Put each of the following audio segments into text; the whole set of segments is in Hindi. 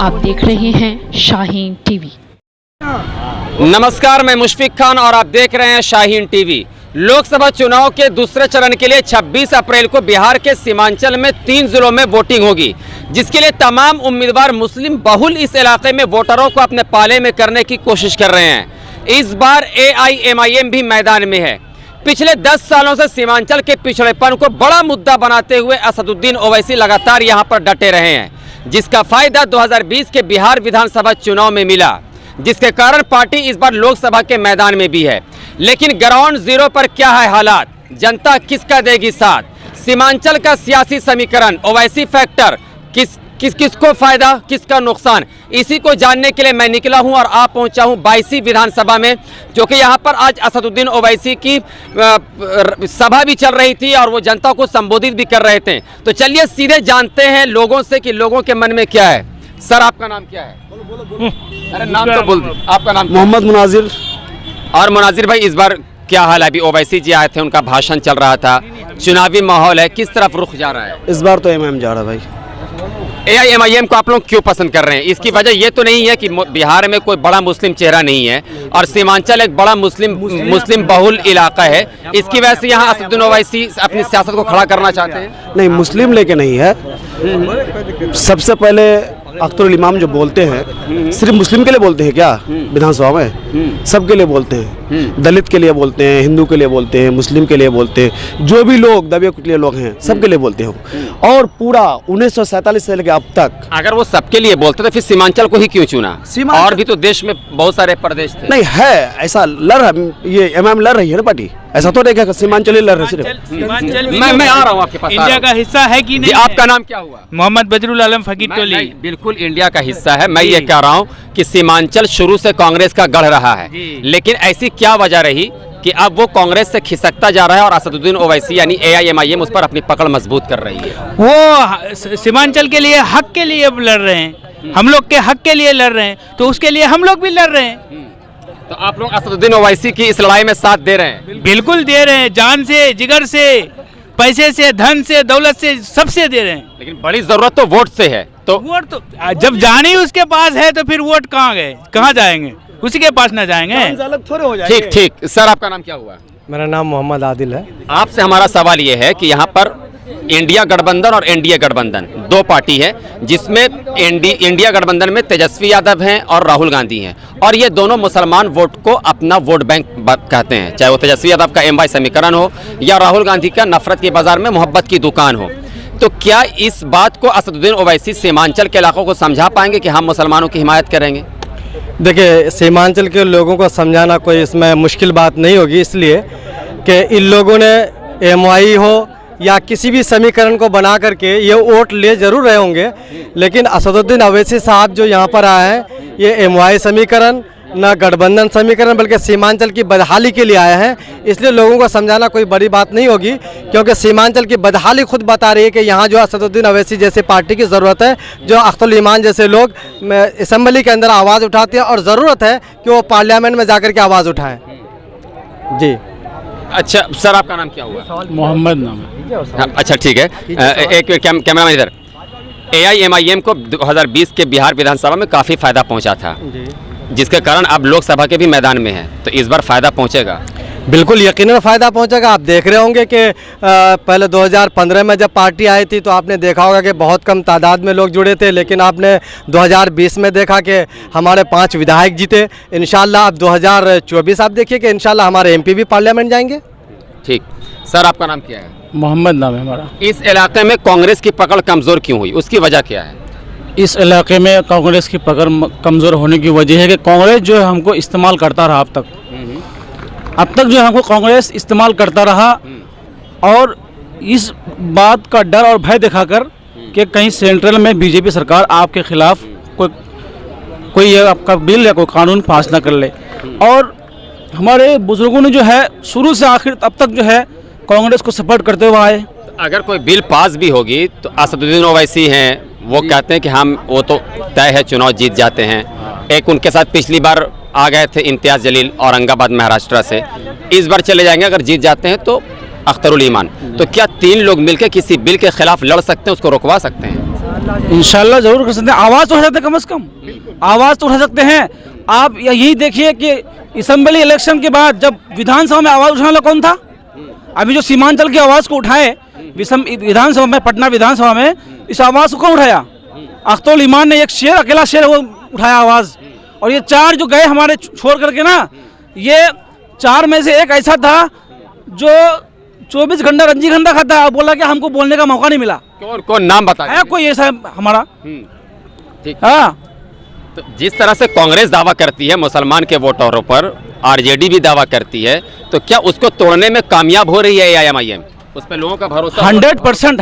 आप देख रहे हैं शाहीन टीवी। नमस्कार, मैं मुशफिक खान और आप देख रहे हैं शाहीन टीवी। लोकसभा चुनाव के दूसरे चरण के लिए 26 अप्रैल को बिहार के सीमांचल में 3 जिलों में वोटिंग होगी, जिसके लिए तमाम उम्मीदवार मुस्लिम बहुल इस इलाके में वोटरों को अपने पाले में करने की कोशिश कर रहे हैं। इस बार AIMIM भी मैदान में है। पिछले 10 सालों से सीमांचल के पिछड़ेपन को बड़ा मुद्दा बनाते हुए असदुद्दीन ओवैसी लगातार यहां पर डटे रहे हैं, जिसका फायदा 2020 के बिहार विधानसभा चुनाव में मिला, जिसके कारण पार्टी इस बार लोकसभा के मैदान में भी है। लेकिन ग्राउंड जीरो पर क्या है हालात, जनता किसका देगी साथ, सीमांचल का सियासी समीकरण, ओवैसी फैक्टर, किसको फायदा किसका नुकसान, इसी को जानने के लिए मैं निकला हूं और आप पहुंचा हूं 22वीं विधानसभा में, जो कि यहां पर आज असदुद्दीन ओवैसी की सभा भी चल रही थी और वो जनता को संबोधित भी कर रहे थे। तो चलिए सीधे जानते हैं लोगों से कि लोगों के मन में क्या है। सर, आपका नाम क्या है? अरे नाम तो बोल दो। आपका नाम? मोहम्मद मुनाजिर। और मुनाजिर भाई, इस बार क्या हाल है? अभी ओवैसी जी आए थे, उनका भाषण चल रहा था, चुनावी माहौल है, किस तरफ रुख जा रहा है? इस बार तो AIMIM जा रहा है भाई। AIMIM को आप लोग क्यों पसंद कर रहे हैं? इसकी वजह ये तो नहीं है कि बिहार में कोई बड़ा मुस्लिम चेहरा नहीं है और सीमांचल एक बड़ा मुस्लिम बहुल इलाका है, इसकी वजह से यहाँ असदुद्दीन ओवैसी अपनी सियासत को खड़ा करना चाहते हैं? नहीं, मुस्लिम लेके नहीं है। सबसे पहले अख्तरुल इमाम जो बोलते हैं सिर्फ मुस्लिम के लिए बोलते हैं क्या? विधानसभा में सबके लिए बोलते हैं, दलित के लिए बोलते हैं, हिंदू के लिए बोलते हैं, मुस्लिम के लिए बोलते हैं, जो भी लोग दबे कुचले लोग हैं सबके लिए बोलते हैं। और पूरा 1947 से लेकर अब तक अगर वो सबके लिए बोलते तो फिर सीमांचल को ही क्यों चुना? और भी तो देश में बहुत सारे प्रदेश थे। नहीं है ऐसा ये AIMIM लड़ रही है ना पार्टी, ऐसा तो नहीं कि सीमांचल ही लड़ रहे सिर्फ। मैं आ रहा हूँ आपके पास। इंडिया का हिस्सा है कि नहीं? आपका नाम क्या हुआ? मोहम्मद बजरुल आलम फकीर टोली। बिल्कुल इंडिया का हिस्सा है। मैं ये कह रहा हूँ कि सीमांचल शुरू से कांग्रेस का गढ़ रहा है, लेकिन ऐसी क्या वजह रही कि अब वो कांग्रेस से खिसकता जा रहा है और असदुद्दीन ओवैसी यानी AIMIM उस पर अपनी पकड़ मजबूत कर रही है? वो सीमांचल के लिए, हक के लिए लड़ रहे हैं, हम लोग के हक के लिए लड़ रहे हैं, तो उसके लिए हम लोग भी लड़ रहे हैं। तो आप लोग असदुद्दीन ओवैसी की इस लड़ाई में साथ दे रहे हैं? बिल्कुल दे रहे हैं, जान से, जिगर से, पैसे से, धन से, दौलत से, सबसे दे रहे हैं। लेकिन बड़ी जरूरत तो वोट से है। तो वोट तो जब जान ही उसके पास है तो फिर वोट कहाँ गए, कहाँ जाएंगे? उसी के पास ना जाएंगे। अलग थोड़े हो जाएंगे। ठीक। सर, आपका नाम क्या हुआ? मेरा नाम मोहम्मद आदिल है। आपसे हमारा सवाल ये है कि यहाँ पर इंडिया गठबंधन और NDA गठबंधन दो पार्टी है, जिसमें इंडिया गठबंधन में तेजस्वी यादव हैं और राहुल गांधी हैं, और ये दोनों मुसलमान वोट को अपना वोट बैंक कहते हैं, चाहे वो तेजस्वी यादव का MY समीकरण हो या राहुल गांधी का नफरत के बाजार में मोहब्बत की दुकान हो। तो क्या इस बात को असदुद्दीन ओवैसी सीमांचल के इलाकों को समझा पाएंगे कि हम मुसलमानों की हिमायत करेंगे? देखिए, सीमांचल के लोगों को समझाना कोई इसमें मुश्किल बात नहीं होगी, इसलिए कि इन लोगों ने MY हो या किसी भी समीकरण को बना करके ये वोट ले जरूर रहे होंगे, लेकिन असदुद्दीन ओवैसी साहब जो यहाँ पर आए हैं ये MY समीकरण न गठबंधन समीकरण बल्कि सीमांचल की बदहाली के लिए आए हैं। इसलिए लोगों को समझाना कोई बड़ी बात नहीं होगी, क्योंकि सीमांचल की बदहाली खुद बता रही है कि यहाँ जो असदुद्दीन ओवैसी जैसे पार्टी की ज़रूरत है, जो अख्तरुल ईमान जैसे लोग असम्बली के अंदर आवाज़ उठाते हैं, और ज़रूरत है कि वो पार्लियामेंट में जाकर के आवाज़ उठाएँ। जी। अच्छा सर, आपका नाम क्या हुआ? मोहम्मद नाम है। अच्छा ठीक है। एक कैमरा मैन इधर। AIMIM को 2020 के बिहार विधानसभा में काफ़ी फायदा पहुंचा था, जिसके कारण अब लोकसभा के भी मैदान में है, तो इस बार फायदा पहुंचेगा? बिल्कुल यकीनन फ़ायदा पहुंचेगा। आप देख रहे होंगे कि पहले 2015 में जब पार्टी आई थी तो आपने देखा होगा कि बहुत कम तादाद में लोग जुड़े थे, लेकिन आपने 2020 में देखा कि हमारे 5 विधायक जीते। इंशाल्लाह अब 2024 आप देखिए कि इंशाल्लाह हमारे MP भी पार्लियामेंट जाएंगे। ठीक। सर, आपका नाम क्या है? मोहम्मद नाम है हमारा। इस इलाके में कांग्रेस की पकड़ कमज़ोर क्यों हुई, उसकी वजह क्या है? इस इलाके में कांग्रेस की पकड़ कमज़ोर होने की वजह है कि कांग्रेस जो है हमको इस्तेमाल करता रहा अब तक जो हमको कांग्रेस इस्तेमाल करता रहा, और इस बात का डर और भय दिखाकर कि कहीं सेंट्रल में BJP सरकार आपके खिलाफ कोई आपका बिल या कोई कानून पास ना कर ले। और हमारे बुजुर्गों ने जो है शुरू से आखिर अब तक जो है कांग्रेस को सपोर्ट करते हुए आए। अगर कोई बिल पास भी होगी तो असदुद्दीन ओवैसी हैं, वो कहते हैं कि हम वो तो तय है चुनाव जीत जाते हैं। एक उनके साथ पिछली बार आ गए थे इम्तियाज़ जलील औरंगाबाद महाराष्ट्र से, इस बार चले जाएंगे अगर जीत जाते हैं तो अख्तरुल ईमान। तो क्या 3 लोग मिलकर किसी बिल के खिलाफ लड़ सकते हैं, उसको रुकवा सकते हैं? इंशाल्लाह जरूर कर सकते हैं। आवाज़ तो उठा सकते हैं, कम से कम आवाज़ तो उठा सकते हैं। आप यही देखिए कि असेंबली इलेक्शन के बाद जब विधानसभा में आवाज़ उठाने वाला कौन था? अभी जो सीमांचल की आवाज़ को उठाए विधानसभा में, पटना विधानसभा में, इस आवाज़ को कौन उठाया? अख्तरुल ईमान ने, एक शेर, अकेला शेर वो उठाया आवाज़। और ये 4 जो गए हमारे छोड़ करके ना, ये 4 में से एक ऐसा था जो 24 घंटा रंजीगंधा खाता है, बोला कि हमको बोलने का मौका नहीं मिला। कौन कौन नाम बता है कोई ऐसा हमारा? ठीक। हाँ, तो जिस तरह से कांग्रेस दावा करती है मुसलमान के वोटरों पर, आरजेडी भी दावा करती है, तो क्या उसको तोड़ने में कामयाब हो रही है एआईएमआईएम? उस पर लोगों का भरोसा 100%।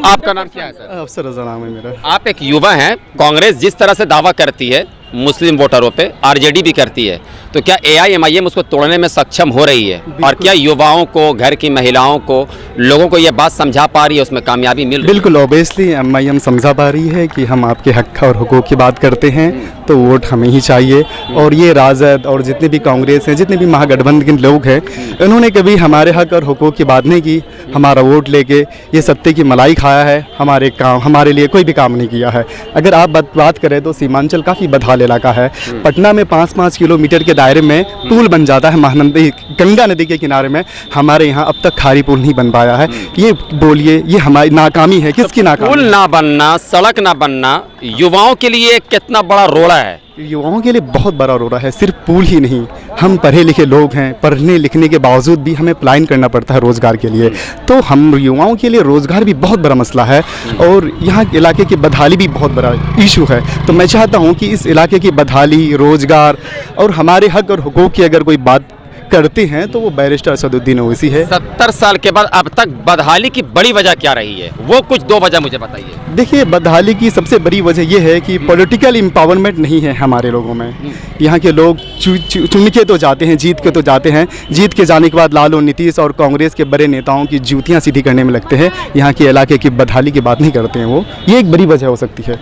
आपका नाम क्या है सर? अफसर रजा नाम है मेरा। आप एक युवा हैं। कांग्रेस जिस तरह से दावा करती है मुस्लिम वोटरों पे, आरजेडी भी करती है, तो क्या एआईएमआईएम उसको तोड़ने में सक्षम हो रही है? और क्या युवाओं को, घर की महिलाओं को, लोगों को ये बात समझा पा रही है, उसमें कामयाबी मिल रही है? बिल्कुल, ऑब्वियसली एमआईएम समझा पा रही है कि हम आपके हक और हुकूक की बात करते हैं तो वोट हमें ही चाहिए। और ये राजद और जितने भी कांग्रेस हैं, जितने भी महागठबंधन के लोग हैं, इन्होंने कभी हमारे हक और हुकूक की बात नहीं की। हमारा वोट लेके ये सत्ते की मलाई खाया है, हमारे लिए कोई भी काम नहीं किया है। अगर आप बात करें तो सीमांचल काफ़ी बदहाल इलाका है। पटना में 5-5 किलोमीटर के दायरे में पुल बन जाता है महानंदी गंगा नदी के किनारे में, हमारे यहाँ अब तक खारी पुल नहीं बन पाया है। ये बोलिए, ये हमारी नाकामी है, किसकी नाकामी? पुल ना बनना, सड़क ना बनना युवाओं के लिए कितना बड़ा रोड़ा है? युवाओं के लिए बहुत बड़ा रोड़ा है। सिर्फ पुल ही नहीं, हम पढ़े लिखे लोग हैं, पढ़ने लिखने के बावजूद भी हमें प्लान करना पड़ता है रोज़गार के लिए। तो हम युवाओं के लिए रोज़गार भी बहुत बड़ा मसला है और यहाँ के इलाके की बदहाली भी बहुत बड़ा इशू है। तो मैं चाहता हूँ कि इस इलाके की बदहाली, रोज़गार और हमारे हक और हुकूक की अगर कोई बात करते हैं तो वो बैरिस्टर असदुद्दीन ओवैसी है। 70 साल के बाद अब तक बदहाली की बड़ी वजह क्या रही है? वो कुछ 2 वजह मुझे बताइए। देखिए, बदहाली की सबसे बड़ी वजह ये है कि पॉलिटिकल एम्पावरमेंट नहीं है हमारे लोगों में। यहाँ के लोग चुन के तो जाते हैं, जीत के तो जाते हैं, जीत के जाने के बाद लालू, नीतीश और कांग्रेस के बड़े नेताओं की जूतियाँ सीधी करने में लगते हैं। यहाँ के इलाके की बदहाली की बात नहीं करते हैं वो। ये एक बड़ी वजह हो सकती है।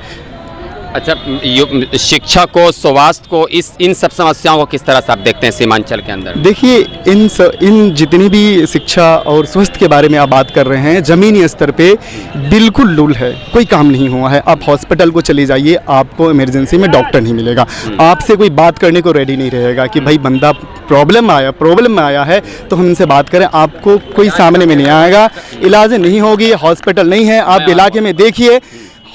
अच्छा, शिक्षा को, स्वास्थ्य को, इन सब समस्याओं को किस तरह से आप देखते हैं सीमांचल के अंदर? देखिए, इन जितनी भी शिक्षा और स्वास्थ्य के बारे में आप बात कर रहे हैं, ज़मीनी स्तर पे बिल्कुल लूल है, कोई काम नहीं हुआ है। आप हॉस्पिटल को चले जाइए, आपको इमरजेंसी में डॉक्टर नहीं मिलेगा, आपसे कोई बात करने को रेडी नहीं रहेगा कि भाई बंदा प्रॉब्लम में आया है तो हम इनसे बात करें। आपको कोई सामने में नहीं आएगा, इलाज नहीं होगी, हॉस्पिटल नहीं है। आप इलाके में देखिए,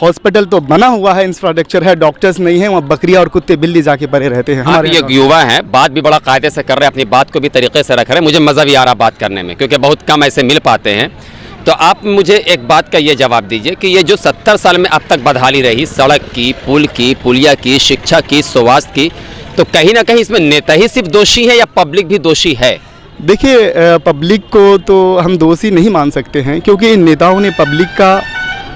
हॉस्पिटल तो बना हुआ है, इंफ्रास्ट्रक्चर है, डॉक्टर्स नहीं है, वहाँ बकरियाँ और कुत्ते बिल्ली जाके पड़े रहते हैं। आप ये युवा हैं, बात भी बड़ा कायदे से कर रहे हैं, अपनी बात को भी तरीके से रख रहे हैं। मुझे मज़ा भी आ रहा बात करने में, क्योंकि बहुत कम ऐसे मिल पाते हैं। तो आप मुझे एक बात का ये जवाब दीजिए कि ये जो 70 साल में अब तक बदहाली रही, सड़क की, पुल की, पुलिया की, शिक्षा की, स्वास्थ्य की, तो कहीं ना कहीं इसमें नेता ही सिर्फ दोषी है या पब्लिक भी दोषी है? देखिए, पब्लिक को तो हम दोषी नहीं मान सकते हैं, क्योंकि इन नेताओं ने पब्लिक का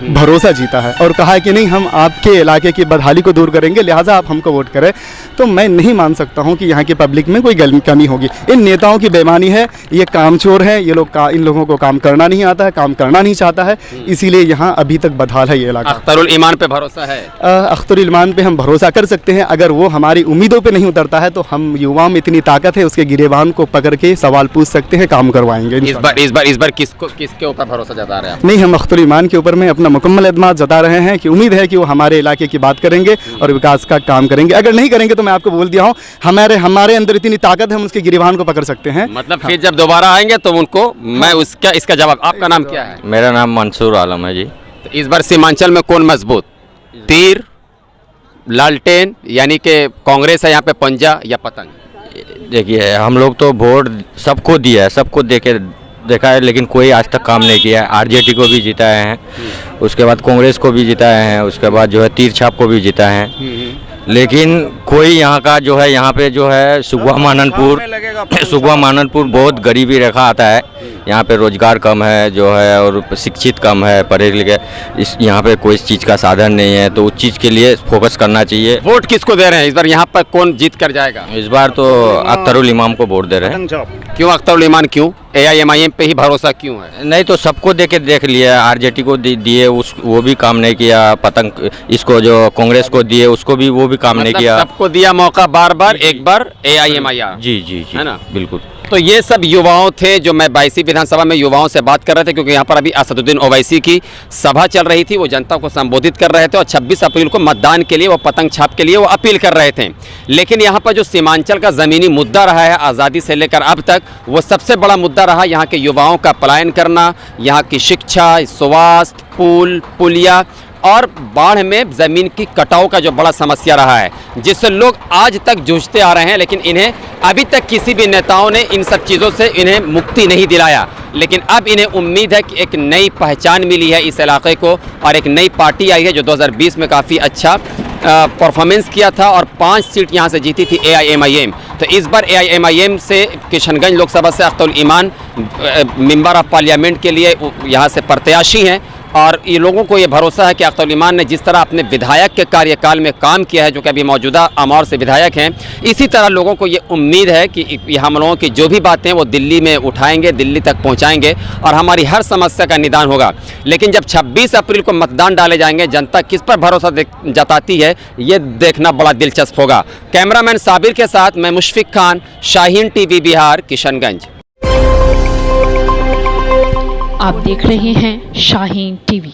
भरोसा जीता है और कहा है कि नहीं, हम आपके इलाके की बदहाली को दूर करेंगे, लिहाजा आप हमको वोट करें। तो मैं नहीं मान सकता हूं कि यहाँ की पब्लिक में कोई कमी होगी। इन नेताओं की बेईमानी है, ये कामचोर हैं, ये लोग इन लोगों को काम करना नहीं आता है, काम करना नहीं चाहता है, इसीलिए यहाँ अभी तक बदहाल है ये इलाका। अख्तरुल ईमान पे भरोसा है? अख्तरुल ईमान पे हम भरोसा कर सकते हैं। अगर वो हमारी उम्मीदों पे नहीं उतरता है तो हम युवाओं में इतनी ताकत है, उसके गिरेबान को पकड़ के सवाल पूछ सकते हैं, काम करवाएंगे। इस बार किसके ऊपर भरोसा जता रहे हैं? नहीं, हम अख्तरुल ईमान के ऊपर में अपना मुकम्मल एतमाद जता रहे हैं कि उम्मीद है कि वो हमारे इलाके की बात करेंगे और विकास का काम करेंगे। अगर नहीं करेंगे तो मैं आपको बोल दिया हूँ, हमारे अंदर इतनी ताकत है, हम उसके गिरेबान को पकड़ सकते हैं। मतलब फिर जब दोबारा आएंगे तो उनको मैं इसका जवाब। आपका नाम क्या है? मेरा नाम मंसूर आलम है जी। तो इस बार सीमांचल में कौन मजबूत? तीर, लालटेन, यानी कि कांग्रेस है यहाँ पे, पंजा या पतंग? देखिए, हम लोग तो वोट सबको दिया है, सबको देखा है, लेकिन कोई आज तक काम नहीं किया है। आरजेडी को भी जिताए हैं, उसके बाद कांग्रेस को भी जिताए हैं, उसके बाद जो है तीर छाप को भी जिताए हैं, लेकिन कोई यहाँ का जो है, यहाँ पे जो है सुगवा माननपुर बहुत गरीबी रेखा आता है। यहाँ पे रोजगार कम है जो है, और शिक्षित कम है, पढ़े लिखे, यहाँ पे कोई चीज़ का साधन नहीं है। तो उस चीज़ के लिए फोकस करना चाहिए। वोट किसको दे रहे हैं इस बार? यहाँ पर कौन जीत कर जाएगा? इस बार तो अख्तरुल इमाम को वोट दे रहे हैं। क्यों अख्तरुल इमाम? क्यों एआईएमआईएम पे ही भरोसा क्यों है? नहीं तो सबको देख लिया, आरजेडी को दिए, वो भी काम नहीं किया, पतंग इसको जो कांग्रेस को दिए उसको भी, वो भी काम नहीं किया। सबको दिया मौका, बार बार, एक बार एआईएमआईएम। जी, है ना, बिल्कुल। तो ये सब युवाओं थे जो मैं 22वीं विधानसभा में युवाओं से बात कर रहे थे, क्योंकि यहाँ पर अभी असदुद्दीन ओवैसी की सभा चल रही थी। वो जनता को संबोधित कर रहे थे और 26 अप्रैल को मतदान के लिए, वो पतंग छाप के लिए वो अपील कर रहे थे। लेकिन यहाँ पर जो सीमांचल का ज़मीनी मुद्दा रहा है आज़ादी से लेकर अब तक, वो सबसे बड़ा मुद्दा रहा यहाँ के युवाओं का पलायन करना, यहाँ की शिक्षा, स्वास्थ्य, पुल पुलिया और बाढ़ में ज़मीन की कटाव का जो बड़ा समस्या रहा है, जिससे लोग आज तक जूझते आ रहे हैं। लेकिन इन्हें अभी तक किसी भी नेताओं ने इन सब चीज़ों से इन्हें मुक्ति नहीं दिलाया। लेकिन अब इन्हें उम्मीद है कि एक नई पहचान मिली है इस इलाके को और एक नई पार्टी आई है जो 2020 में काफ़ी अच्छा परफॉर्मेंस किया था और 5 सीट यहाँ से जीती थी AIMIM। तो इस बार AIMIM से किशनगंज लोकसभा से अख्तरुल ईमान मेंबर ऑफ पार्लियामेंट के लिए यहाँ से प्रत्याशी हैं। और ये लोगों को ये भरोसा है कि अख्तरुल ईमान ने जिस तरह अपने विधायक के कार्यकाल में काम किया है, जो कि अभी मौजूदा अमौर से विधायक हैं, इसी तरह लोगों को ये उम्मीद है कि हम लोगों की जो भी बातें वो दिल्ली में उठाएंगे, दिल्ली तक पहुंचाएंगे और हमारी हर समस्या का निदान होगा। लेकिन जब 26 अप्रैल को मतदान डाले जाएंगे, जनता किस पर भरोसा जताती है, ये देखना बड़ा दिलचस्प होगा। कैमरामैन साबिर के साथ मैं मुशफिक खान, शाहीन TV बिहार, किशनगंज। आप देख रहे हैं शाहीन TV।